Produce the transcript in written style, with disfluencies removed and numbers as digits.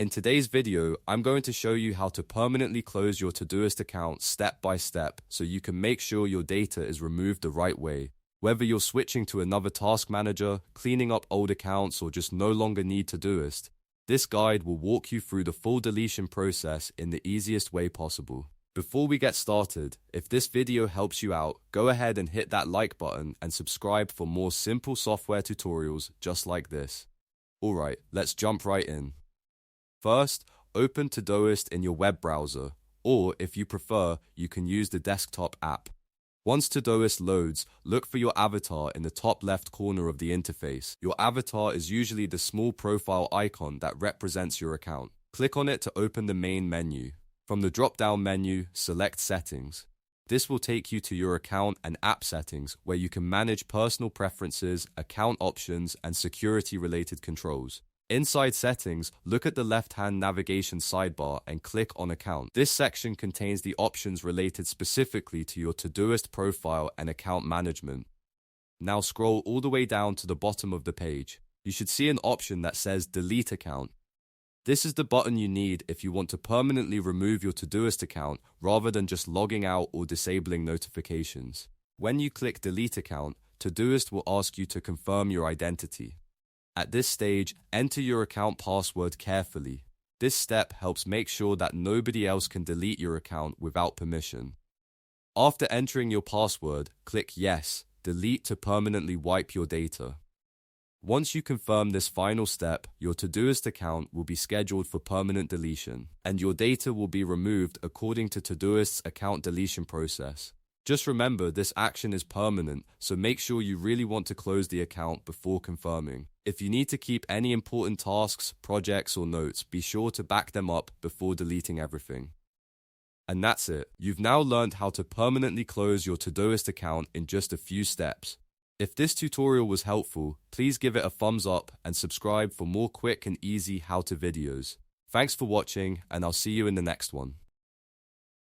In today's video, I'm going to show you how to permanently close your Todoist account step by step so you can make sure your data is removed the right way. Whether you're switching to another task manager, cleaning up old accounts, or just no longer need Todoist, this guide will walk you through the full deletion process in the easiest way possible. Before we get started, if this video helps you out, go ahead and hit that like button and subscribe for more simple software tutorials just like this. Alright, let's jump right in. First, open Todoist in your web browser, or if you prefer, you can use the desktop app. Once Todoist loads, look for your avatar in the top left corner of the interface. Your avatar is usually the small profile icon that represents your account. Click on it to open the main menu. From the drop-down menu, select Settings. This will take you to your account and app settings, where you can manage personal preferences, account options, and security-related controls. Inside Settings, look at the left-hand navigation sidebar and click on Account. This section contains the options related specifically to your Todoist profile and account management. Now scroll all the way down to the bottom of the page. You should see an option that says Delete Account. This is the button you need if you want to permanently remove your Todoist account rather than just logging out or disabling notifications. When you click Delete Account, Todoist will ask you to confirm your identity. At this stage, enter your account password carefully. This step helps make sure that nobody else can delete your account without permission. After entering your password, click Yes, Delete to permanently wipe your data. Once you confirm this final step, your Todoist account will be scheduled for permanent deletion, and your data will be removed according to Todoist's account deletion process. Just remember, this action is permanent, so make sure you really want to close the account before confirming. If you need to keep any important tasks, projects, or notes, be sure to back them up before deleting everything. And that's it. You've now learned how to permanently close your Todoist account in just a few steps. If this tutorial was helpful, please give it a thumbs up and subscribe for more quick and easy how-to videos. Thanks for watching, and I'll see you in the next one.